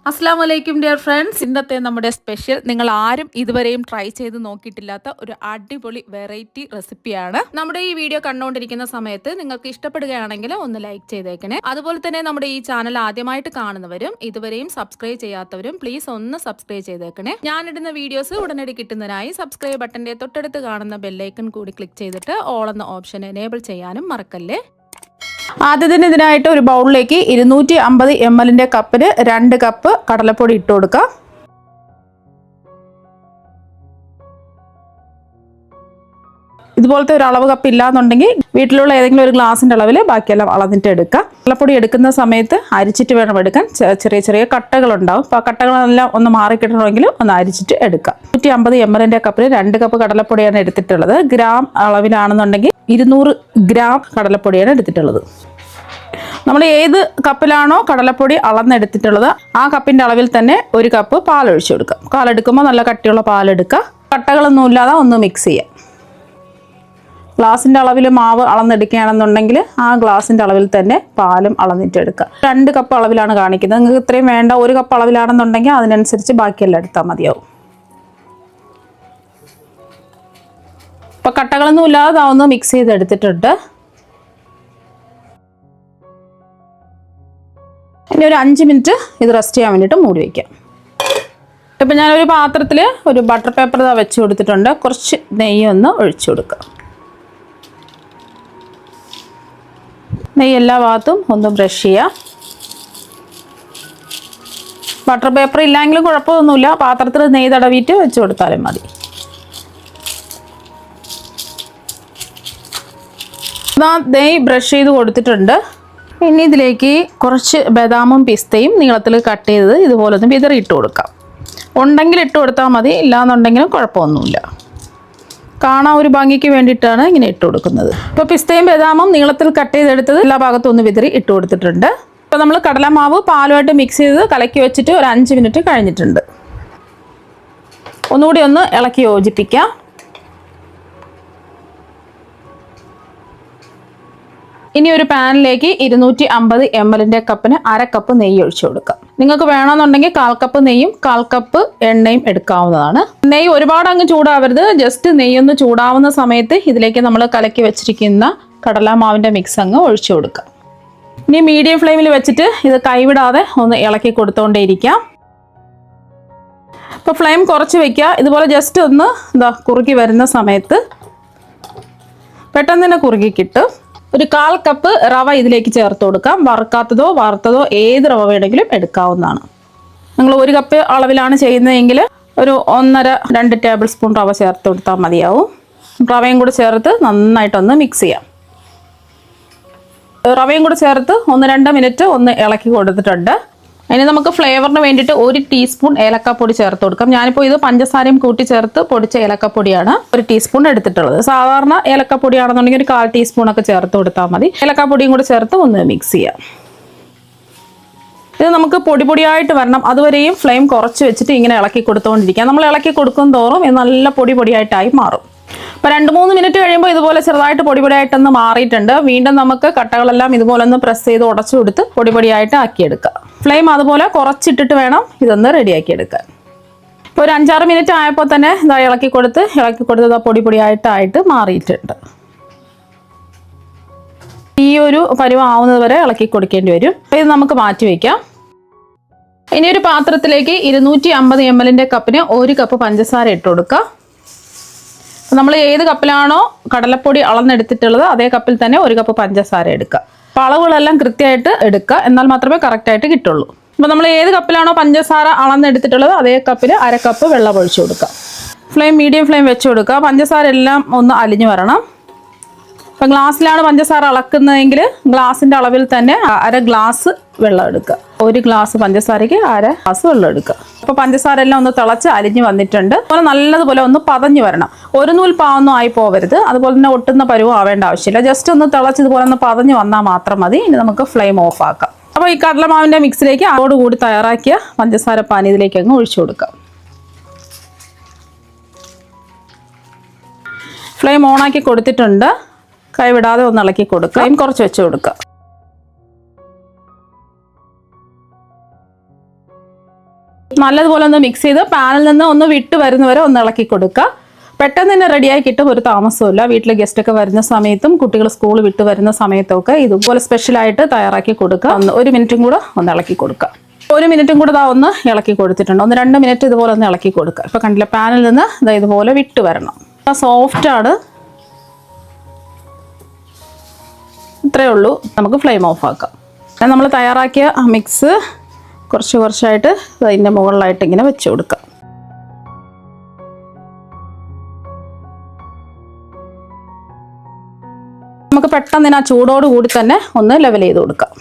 അസ്സലാമു അലൈക്കും dear friends. ഇന്നത്തെ നമ്മുടെ സ്പെഷ്യൽ നിങ്ങൾ ആരും ഇതുവരെയും ട്രൈ ചെയ്ത് നോക്കിയിട്ടില്ലാത്ത ഒരു അടിപൊളി വെറൈറ്റി റെസിപ്പിയാണ്. നമ്മുടെ ഈ വീഡിയോ കണ്ടുകൊണ്ടിരിക്കുന്ന സമയത്ത് നിങ്ങൾക്ക് ഇഷ്ടപ്പെടുകയാണെങ്കിൽ ഒന്ന് ലൈക്ക് ചെയ്തേക്കണേ. അതുപോലെ തന്നെ നമ്മുടെ ഈ ചാനൽ ആദ്യമായിട്ട് കാണുന്നവരും ഇതുവരെയും സബ്സ്ക്രൈബ് ചെയ്യാത്തവരും പ്ലീസ് ഒന്ന് സബ്സ്ക്രൈബ് ചെയ്തേക്കണേ. ഞാനിടുന്ന വീഡിയോസ് ഉടനടി കിട്ടുന്നതിനായി സബ്സ്ക്രൈബ് ബട്ടന്റെ തൊട്ടടുത്ത് കാണുന്ന ബെല്ലൈക്കൺ കൂടി ക്ലിക്ക് ചെയ്തിട്ട് ഓൾ എന്ന ഓപ്ഷൻ എനേബിൾ ചെയ്യാനും മറക്കല്ലേ. ആദ്യത്തിന് ഇതിനായിട്ട് ഒരു ബൗളിലേക്ക് 250 ml കപ്പിന് 2 കപ്പ് കടലപ്പൊടി ഇട്ട് കൊടുക്കാം. ഇതുപോലത്തെ ഒരു അളവ് കപ്പ് ഇല്ലാന്നുണ്ടെങ്കിൽ വീട്ടിലുള്ള ഏതെങ്കിലും ഒരു ഗ്ലാസിന്റെ അളവിൽ ബാക്കിയെല്ലാം അളന്നിട്ട് എടുക്കുക. കടലപ്പൊടി എടുക്കുന്ന സമയത്ത് അരിച്ചിട്ട് വേണം എടുക്കാൻ. ചെറിയ ചെറിയ കട്ടകളുണ്ടാവും. അപ്പോൾ ആ കട്ടകളെല്ലാം ഒന്ന് മാറിക്കിട്ടണമെങ്കിൽ ഒന്ന് അരിച്ചിട്ട് എടുക്കാം. 150 ml കപ്പിന് 2 കപ്പ് കടലപ്പൊടിയാണ് എടുത്തിട്ടുള്ളത്. ഗ്രാം അളവിലാണെന്നുണ്ടെങ്കിൽ 200 ഗ്രാം കടലപ്പൊടിയാണ് എടുത്തിട്ടുള്ളത്. നമ്മൾ ഏത് കപ്പിലാണോ കടലപ്പൊടി അളന്നെടുത്തിട്ടുള്ളത് ആ കപ്പിന്റെ അളവിൽ തന്നെ 1 കപ്പ് പാൽ ഒഴിച്ചു കൊടുക്കാം. പാലെടുക്കുമ്പോൾ നല്ല കട്ടിയുള്ള പാലെടുക്കുക. കട്ടകളൊന്നും ഇല്ലാതെ ഒന്ന് മിക്സ് ചെയ്യാം. ഗ്ലാസിന്റെ അളവിൽ മാവ് അളന്നെടുക്കുകയാണെന്നുണ്ടെങ്കിൽ ആ ഗ്ലാസിന്റെ അളവിൽ തന്നെ പാലും അളന്നിട്ടെടുക്കുക. 2 കപ്പ് അളവിലാണ് കാണിക്കുന്നത്. നിങ്ങൾക്ക് ഇത്രയും വേണ്ട 1 കപ്പ് അളവിലാണെന്നുണ്ടെങ്കിൽ അതിനനുസരിച്ച് ബാക്കിയെല്ലാം എടുത്താൽ മതിയാവും. ഇപ്പൊ കട്ടകളൊന്നും ഇല്ലാതെ ഒന്ന് മിക്സ് ചെയ്തെടുത്തിട്ടുണ്ട്. ഇനി ഒരു 5 മിനിറ്റ് ഇത് റെസ്റ്റ് ചെയ്യാൻ വേണ്ടിയിട്ട് മൂടി വയ്ക്കാം. ഇപ്പം ഞാനൊരു പാത്രത്തിൽ ഒരു ബട്ടർ പേപ്പർ വെച്ച് കൊടുത്തിട്ടുണ്ട്. കുറച്ച് നെയ്യ് ഒന്ന് ഒഴിച്ചു കൊടുക്കാം. നെയ്യ് എല്ലാ ഭാഗത്തും ഒന്ന് ബ്രഷ് ചെയ്യാം. ബട്ടർ പേപ്പർ ഇല്ലെങ്കിലും കുഴപ്പമൊന്നുമില്ല. പാത്രത്തിൽ നെയ്യ് തടവിയിട്ട് വെച്ച് കൊടുത്താലും മതി. നെയ്യ് ബ്രഷ് ചെയ്ത് കൊടുത്തിട്ടുണ്ട്. ഇനി ഇതിലേക്ക് കുറച്ച് ബദാമും പിസ്തയും നീളത്തിൽ കട്ട് ചെയ്തത് ഇതുപോലെ ഒന്ന് വിതറി ഇട്ട് കൊടുക്കാം. ഉണ്ടെങ്കിൽ ഇട്ട് കൊടുത്താൽ മതി, ഇല്ലാന്നുണ്ടെങ്കിലും കുഴപ്പമൊന്നുമില്ല. കാണാൻ ഒരു ഭംഗിക്ക് വേണ്ടിയിട്ടാണ് ഇങ്ങനെ ഇട്ട് കൊടുക്കുന്നത്. ഇപ്പോൾ പിസ്തയും ബദാമും നീളത്തിൽ കട്ട് ചെയ്തെടുത്തത് എല്ലാ ഭാഗത്തും ഒന്ന് വിതറി ഇട്ട് കൊടുത്തിട്ടുണ്ട്. ഇപ്പോൾ നമ്മൾ കടലമാവ് പാലുമായിട്ട് മിക്സ് ചെയ്ത് കലക്കി വെച്ചിട്ട് ഒരു 5 മിനിറ്റ് കഴിഞ്ഞിട്ടുണ്ട്. ഒന്നുകൂടി ഒന്ന് ഇളക്കി യോജിപ്പിക്കാം. ഇനി ഒരു പാനിലേക്ക് 250 ml കപ്പിന് 1/2 കപ്പ് നെയ്യ് ഒഴിച്ചു കൊടുക്കാം. നിങ്ങൾക്ക് വേണമെന്നുണ്ടെങ്കിൽ 1/4 കപ്പ് നെയ്യും 1/4 കപ്പ് എണ്ണയും എടുക്കാവുന്നതാണ്. നെയ്യ് ഒരുപാട് അങ്ങ് ചൂടാവരുത്. ജസ്റ്റ് നെയ്യൊന്ന് ചൂടാവുന്ന സമയത്ത് ഇതിലേക്ക് നമ്മൾ കലക്കി വെച്ചിരിക്കുന്ന കടലമാവിൻ്റെ മിക്സ് അങ്ങ് ഒഴിച്ചു കൊടുക്കാം. ഇനി മീഡിയം ഫ്ലെയിമിൽ വെച്ചിട്ട് ഇത് കൈവിടാതെ ഒന്ന് ഇളക്കി കൊടുത്തുകൊണ്ടേയിരിക്കാം. ഇപ്പോൾ ഫ്ലെയിം കുറച്ച് വയ്ക്കുക. ഇതുപോലെ ജസ്റ്റ് ഒന്ന് കുറുക്കി വരുന്ന സമയത്ത് പെട്ടെന്ന് തന്നെ കുറുക്കി കിട്ടും. ഒരു 1/4 കപ്പ് റവ ഇതിലേക്ക് ചേർത്ത് കൊടുക്കാം. വറുക്കാത്തതോ വറുത്തതോ ഏത് റവ വേണമെങ്കിലും എടുക്കാവുന്നതാണ്. നിങ്ങൾ 1 കപ്പ് അളവിലാണ് ചെയ്യുന്നതെങ്കിൽ ഒരു 1.5-2 ടേബിൾ സ്പൂൺ റവ ചേർത്ത് കൊടുത്താൽ മതിയാവും. റവയും കൂടി ചേർത്ത് നന്നായിട്ടൊന്ന് മിക്സ് ചെയ്യാം. റവയും കൂടി ചേർത്ത് 1-2 മിനിറ്റ് ഒന്ന് ഇളക്കി കൊടുത്തിട്ടുണ്ട്. ഇനി നമുക്ക് ഫ്ലേവറിന് വേണ്ടിയിട്ട് 1 ടീസ്പൂൺ ഏലക്കപ്പൊടി ചേർത്ത് കൊടുക്കാം. ഞാനിപ്പോൾ ഇത് പഞ്ചസാരയും കൂട്ടി ചേർത്ത് പൊടിച്ച ഏലക്കപ്പൊടിയാണ് 1 ടീസ്പൂൺ എടുത്തിട്ടുള്ളത്. സാധാരണ ഏലക്കപ്പൊടിയാണെന്നുണ്ടെങ്കിൽ ഒരു 1/4 ടീസ്പൂണൊക്കെ ചേർത്ത് കൊടുത്താൽ മതി. ഏലക്കപ്പൊടിയും കൂടി ചേർത്ത് ഒന്ന് മിക്സ് ചെയ്യാം. ഇത് നമുക്ക് പൊടിയായിട്ട് വരണം. അതുവരെയും ഫ്ലെയിം കുറച്ച് വെച്ചിട്ട് ഇങ്ങനെ ഇളക്കി കൊടുത്തുകൊണ്ടിരിക്കാം. നമ്മൾ ഇളക്കി കൊടുക്കും തോറും ഇത് നല്ല പൊടിയായിട്ടായി മാറും. അപ്പോൾ 2-3 മിനിറ്റ് കഴിയുമ്പോൾ ഇതുപോലെ ചെറുതായിട്ട് പൊടിയായിട്ടൊന്ന് മാറിയിട്ടുണ്ട്. വീണ്ടും നമുക്ക് കട്ടകളെല്ലാം ഇതുപോലെ ഒന്ന് പ്രസ് ചെയ്ത് ഉടച്ചു കൊടുത്ത് പൊടിയായിട്ട് ആക്കിയെടുക്കുക. ഫ്ലെയിം അതുപോലെ കുറച്ചിട്ടിട്ട് വേണം ഇതൊന്ന് റെഡിയാക്കി എടുക്കാൻ. ഇപ്പോൾ ഒരു 5-6 മിനിറ്റ് ആയപ്പോൾ തന്നെ ഇളക്കി കൊടുത്ത് പൊടിയായിട്ടായിട്ട് മാറിയിട്ടുണ്ട്. ഈ ഒരു പരുവാവുന്നത് വരെ ഇളക്കി കൊടുക്കേണ്ടി വരും. ഇത് നമുക്ക് മാറ്റി വയ്ക്കാം. ഇനി ഒരു പാത്രത്തിലേക്ക് 250 ml കപ്പിന് 1 കപ്പ് പഞ്ചസാര ഇട്ട് കൊടുക്കുക. നമ്മൾ ഏത് കപ്പിലാണോ കടലപ്പൊടി അളന്നെടുത്തിട്ടുള്ളത് അതേ കപ്പിൽ തന്നെ 1 കപ്പ് പഞ്ചസാര എടുക്കുക. അപ്പോൾ അളവുകളെല്ലാം കൃത്യമായിട്ട് എടുക്കുക. എന്നാൽ മാത്രമേ കറക്റ്റായിട്ട് കിട്ടുള്ളൂ. അപ്പോൾ നമ്മൾ ഏത് കപ്പിലാണോ പഞ്ചസാര അളന്നെടുത്തിട്ടുള്ളത് അതേ കപ്പിൽ 1/2 കപ്പ് വെള്ളം ഒഴിച്ചു കൊടുക്കുക. ഫ്ലെയിം മീഡിയം ഫ്ലെയിം വെച്ച് കൊടുക്കുക. പഞ്ചസാര എല്ലാം ഒന്ന് അലിഞ്ഞു വരണം. ഇപ്പം ഗ്ലാസ്സിലാണ് പഞ്ചസാര അളക്കുന്നതെങ്കിൽ ഗ്ലാസിൻ്റെ അളവിൽ തന്നെ 1/2 ഗ്ലാസ് വെള്ളം എടുക്കുക. 1 ഗ്ലാസ് പഞ്ചസാരയ്ക്ക് 1/2 ഗ്ലാസ് വെള്ളം എടുക്കുക. അപ്പോൾ പഞ്ചസാര എല്ലാം ഒന്ന് തിളച്ച് അലിഞ്ഞ് വന്നിട്ടുണ്ട്. അതുപോലെ നല്ലതുപോലെ ഒന്ന് പതഞ്ഞു വരണം. ഒരു നൂൽ പാവൊന്നും ആയി പോകരുത്. അതുപോലെ തന്നെ ഒട്ടുന്ന പരുവം ആവേണ്ട ആവശ്യമില്ല. ജസ്റ്റ് ഒന്ന് തിളച്ച് ഇതുപോലെ ഒന്ന് പതഞ്ഞു വന്നാൽ മാത്രം മതി. ഇനി നമുക്ക് ഫ്ലെയിം ഓഫ് ആക്കാം. അപ്പോൾ ഈ കടലമാവിൻ്റെ മിക്സിലേക്ക് അതോടുകൂടി തയ്യാറാക്കിയ പഞ്ചസാര പാനി ഇതിലേക്ക് അങ്ങ് ഒഴിച്ചു കൊടുക്കാം. ഫ്ലെയിം ഓണാക്കി കൊടുത്തിട്ടുണ്ട്. കൈവിടാതെ ഒന്ന് ഇളക്കി കൊടുക്കുക. ഫ്ലെയിം കുറച്ച് വെച്ച് കൊടുക്കുക. 2 ടേബിൾ സ്പൂൺ നെയ്യ് ഇതിലേക്ക് ചേർത്ത് കൊടുക്കാം. 2 ടേബിൾ സ്പൂൺ നെയ്യ് ഇതിലേക്ക് ചേർത്ത് കൊടുത്തിട്ടുണ്ട്. 1 ടീസ്പൂൺ കടലപ്പൊടി ചേർത്ത് കൊടുക്കാം. 1 ടീസ്പൂൺ ഏലക്കപ്പൊടി ചേർത്ത് കൊടുക്കാം. 1 ടീസ്പൂൺ പഞ്ചസാര ചേർത്ത് കൊടുക്കാം. 1 ടീസ്പൂൺ ഏലക്കാപ്പൊടി ചേർത്ത് കൊടുക്കാം. 1 ടീസ്പൂൺ പഞ്ചസാര ചേർത്ത് കൊടുക്കാം. നല്ലതുപോലെ ഒന്ന് മിക്സ് ചെയ്ത് പാനിൽ നിന്ന് ഒന്ന് വിട്ട് വരുന്നവരെ ഒന്ന് ഇളക്കി കൊടുക്കുക. പെട്ടെന്ന് തന്നെ റെഡിയായി കിട്ടും, ഒരു താമസമില്ല. വീട്ടിൽ ഗസ്റ്റ് ഒക്കെ വരുന്ന സമയത്തും കുട്ടികൾ സ്കൂൾ വിട്ട് വരുന്ന സമയത്തൊക്കെ ഇതുപോലെ സ്പെഷ്യലായിട്ട് തയ്യാറാക്കി കൊടുക്കുക. ഒരു മിനിറ്റും കൂടെ ഒന്ന് ഇളക്കി കൊടുക്കുക. 1 മിനിറ്റും കൂടെ ഒന്ന് ഇളക്കി കൊടുത്തിട്ടുണ്ട്. 1-2 മിനിറ്റ് ഇതുപോലെ ഒന്ന് ഇളക്കി കൊടുക്കുക. ഇപ്പൊ കണ്ടില്ല, പാനിൽ നിന്ന് ഇതുപോലെ വിട്ട് വരണം. സോഫ്റ്റ് ആണ്. ഇത്രയേ ഉള്ളൂ. നമുക്ക് ഫ്ലെയിം ഓഫ് ആക്കാം. നമ്മൾ തയ്യാറാക്കിയ മിക്സ് കുറച്ചായിട്ട് അതിൻ്റെ മുകളിലായിട്ട് ഇങ്ങനെ വെച്ച് കൊടുക്കാം. നമുക്ക് പെട്ടെന്ന് ആ ചൂടോട് കൂടി തന്നെ ഒന്ന് ലെവൽ ചെയ്ത് കൊടുക്കാം.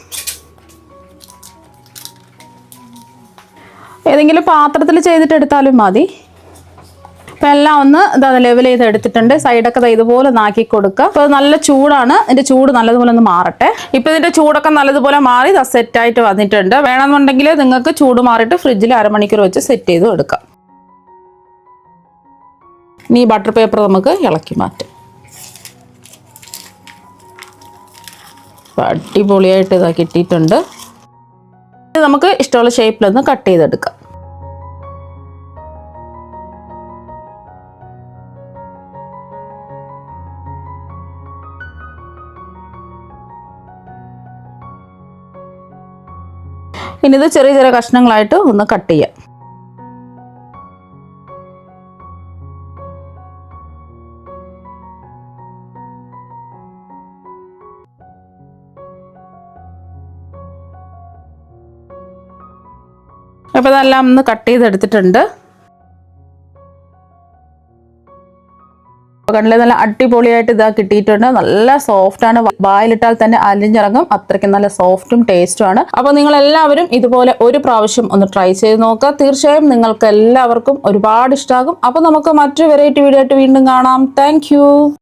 ഏതെങ്കിലും പാത്രത്തിൽ ചെയ്തിട്ട് എടുത്താലും മതി. അപ്പം എല്ലാം ഒന്ന് ലെവൽ ചെയ്ത് എടുത്തിട്ടുണ്ട്. സൈഡൊക്കെ ഇതുപോലെ നാക്കി കൊടുക്കുക. അപ്പോൾ നല്ല ചൂടാണ്, ഇതിൻ്റെ ചൂട് നല്ലതുപോലെ ഒന്ന് മാറട്ടെ. ഇപ്പം ഇതിൻ്റെ ചൂടൊക്കെ നല്ലതുപോലെ മാറി സെറ്റായിട്ട് വന്നിട്ടുണ്ട്. വേണമെന്നുണ്ടെങ്കിൽ നിങ്ങൾക്ക് ചൂട് മാറിയിട്ട് ഫ്രിഡ്ജിൽ അരമണിക്കൂർ വെച്ച് സെറ്റ് ചെയ്ത് എടുക്കാം. ഇനി ഈ ബട്ടർ പേപ്പർ നമുക്ക് ഇളക്കി മാറ്റാം. അടിപൊളിയായിട്ട് കിട്ടിയിട്ടുണ്ട്. നമുക്ക് ഇഷ്ടമുള്ള ഷേപ്പിലൊന്ന് കട്ട് ചെയ്തെടുക്കാം. ഇനി ഇത് ചെറിയ കഷ്ണങ്ങളായിട്ട് ഒന്ന് കട്ട് ചെയ്യാം. അപ്പോൾ ഇതെല്ലാം ഒന്ന് കട്ട് ചെയ്തെടുത്തിട്ടുണ്ട്. കണ്ടില്ലേ, നല്ല അടിപൊളിയായിട്ട് കിട്ടിയിട്ടുണ്ട്. നല്ല സോഫ്റ്റ് ആണ്. വായിലിട്ടാൽ തന്നെ അലിഞ്ഞിറങ്ങും, അത്രയ്ക്ക് നല്ല സോഫ്റ്റും ടേസ്റ്റും ആണ്. അപ്പോൾ നിങ്ങൾ എല്ലാവരും ഇതുപോലെ ഒരു പ്രാവശ്യം ഒന്ന് ട്രൈ ചെയ്ത് നോക്കുക. തീർച്ചയായും നിങ്ങൾക്ക് എല്ലാവർക്കും ഒരുപാട് ഇഷ്ടമാകും. അപ്പോൾ നമുക്ക് മറ്റൊരു വെറൈറ്റി വീഡിയോ ആയിട്ട് വീണ്ടും കാണാം. താങ്ക്